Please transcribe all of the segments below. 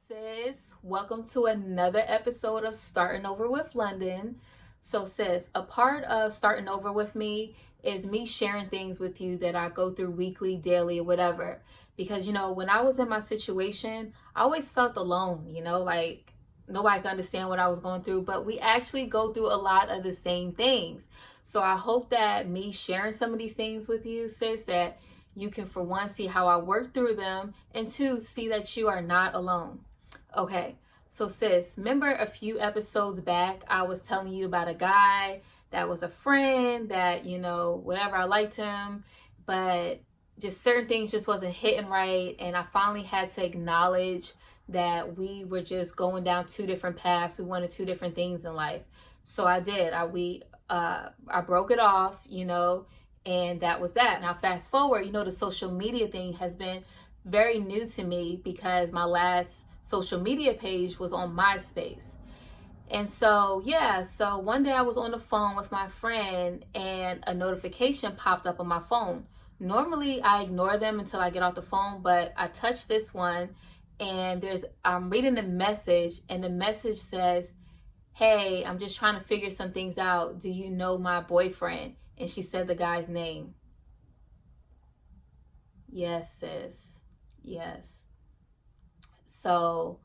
sis. Welcome to another episode of Starting Over with London. So, sis, a part of starting over with me is me sharing things with you that I go through weekly, daily, or whatever. Because, when I was in my situation, I always felt alone, like nobody could understand what I was going through, but we actually go through a lot of the same things. So, I hope that me sharing some of these things with you, sis, that you can, for one, see how I work through them, and two, see that you are not alone. Okay, so sis, remember a few episodes back, I was telling you about a guy that was a friend that, whatever, I liked him, but just certain things just wasn't hitting right. And I finally had to acknowledge that we were just going down two different paths. We wanted two different things in life. So I did. I broke it off, and that was that. Now, fast forward, the social media thing has been very new to me because my last social media page was on MySpace. And so, yeah, so one day I was on the phone with my friend and a notification popped up on my phone. Normally, I ignore them until I get off the phone, but I touched this one and I'm reading the message, and the message says, "Hey, I'm just trying to figure some things out. Do you know my boyfriend?" And she said the guy's name. Yes, sis. Yes. So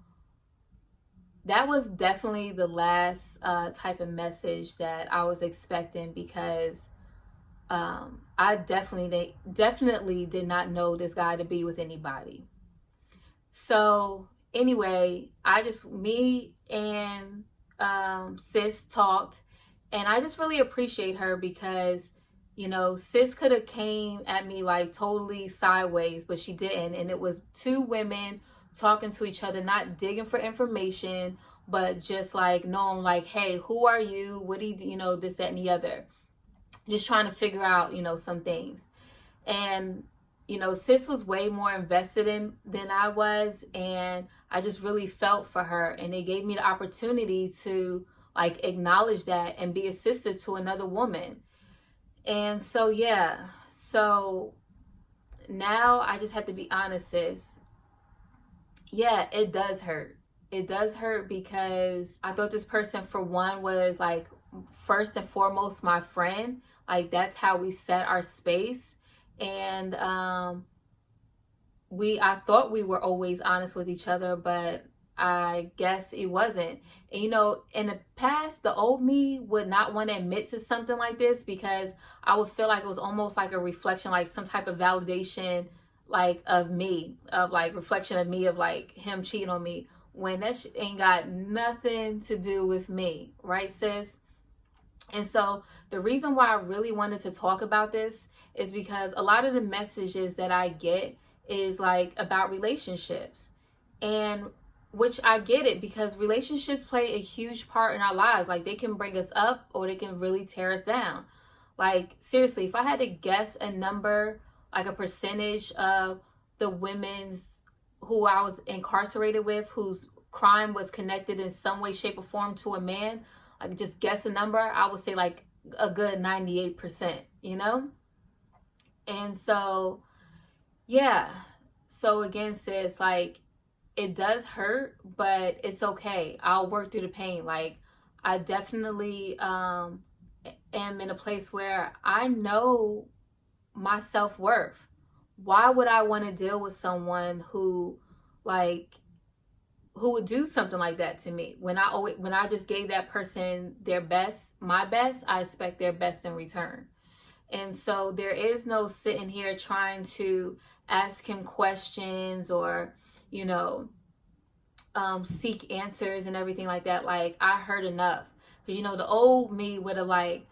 that was definitely the last type of message that I was expecting, because I definitely did not know this guy to be with anybody. So anyway, me and sis talked, and I just really appreciate her because sis could have came at me like totally sideways, but she didn't. And it was two women talking to each other, not digging for information, but just like knowing, like, hey, who are you? What do you do? This, that, and the other. Just trying to figure out, some things. And, sis was way more invested in than I was. And I just really felt for her. And it gave me the opportunity to like acknowledge that and be a sister to another woman. And so, yeah. So now I just have to be honest, sis. Yeah, it does hurt. It does hurt because I thought this person, for one, was like first and foremost my friend. Like, that's how we set our space. And I thought we were always honest with each other, but I guess it wasn't. And in the past, the old me would not want to admit to something like this because I would feel like it was almost like a reflection, like some type of validation, like of me, of like reflection of me, of like him cheating on me, when that shit ain't got nothing to do with me, right, sis? And so the reason why I really wanted to talk about this is because a lot of the messages that I get is like about relationships, and which I get it, because relationships play a huge part in our lives. Like, they can bring us up or they can really tear us down. Like, seriously, if I had to guess a number, like a percentage of the women's who I was incarcerated with, whose crime was connected in some way, shape, or form to a man, like just guess a number, I would say like a good 98%, And so, yeah. So again, sis, like, it does hurt, but it's okay. I'll work through the pain. Like, I definitely am in a place where I know my self-worth. Why would I want to deal with someone who would do something like that to me? When I just gave that person their best, my best, I expect their best in return. And so there is no sitting here trying to ask him questions or seek answers and everything like that. Like, I heard enough. Because the old me would have like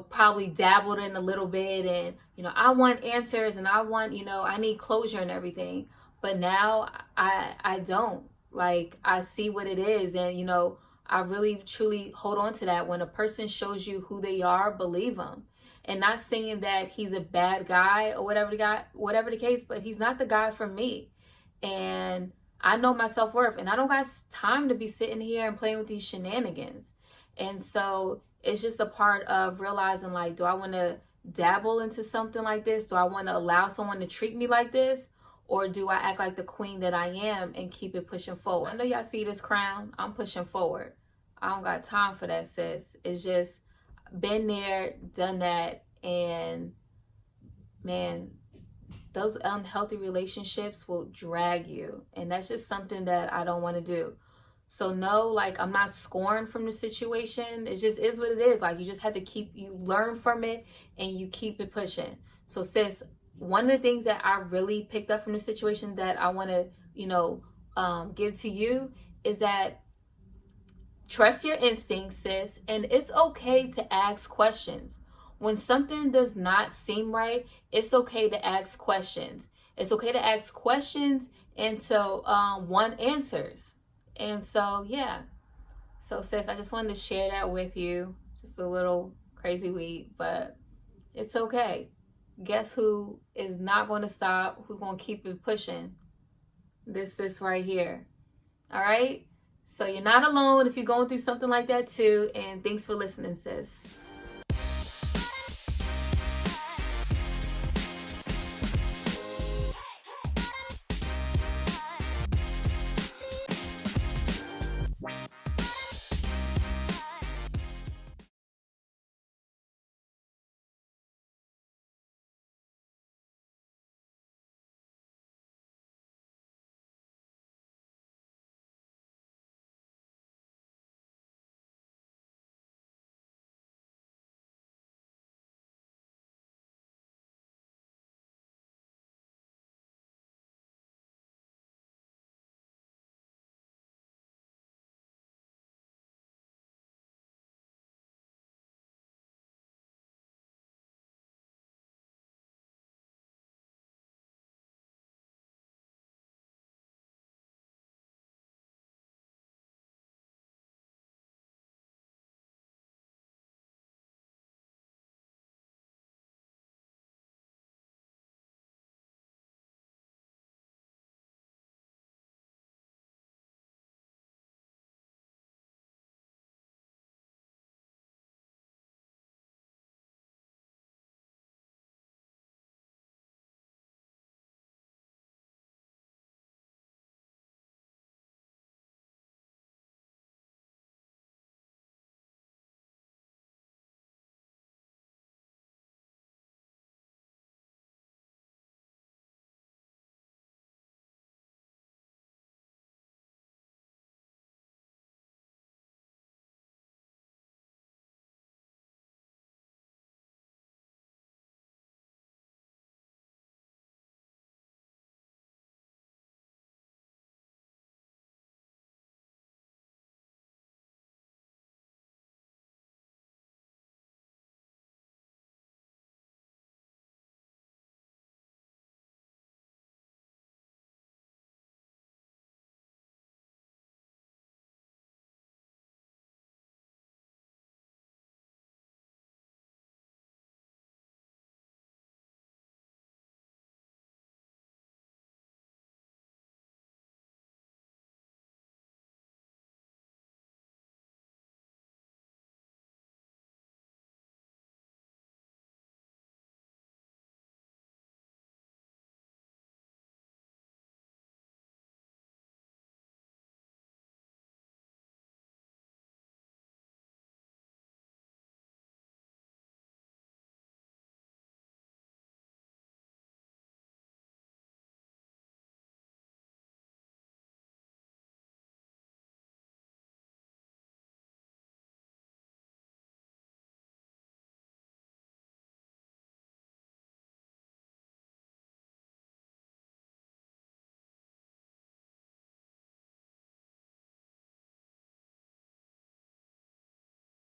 probably dabbled in a little bit, and I want answers, and I want I need closure and everything. But now I don't. Like, I see what it is, and I really truly hold on to that. When a person shows you who they are, believe them. And not saying that he's a bad guy or whatever the case, but he's not the guy for me. And I know my self-worth, and I don't got time to be sitting here and playing with these shenanigans. And so it's just a part of realizing, like, do I want to dabble into something like this? Do I want to allow someone to treat me like this? Or do I act like the queen that I am and keep it pushing forward? I know y'all see this crown. I'm pushing forward. I don't got time for that, sis. It's just been there, done that. And man, those unhealthy relationships will drag you. And that's just something that I don't want to do. So no, like, I'm not scorned from the situation. It just is what it is. Like, you just have to you learn from it and you keep it pushing. So sis, one of the things that I really picked up from the situation that I want to, give to you is that trust your instincts, sis. And it's okay to ask questions. When something does not seem right, it's okay to ask questions. It's okay to ask questions until one answers. And so, yeah. So, sis, I just wanted to share that with you. Just a little crazy week, but it's okay. Guess who is not going to stop? Who's going to keep it pushing? This sis right here. All right? So you're not alone if you're going through something like that too. And thanks for listening, sis.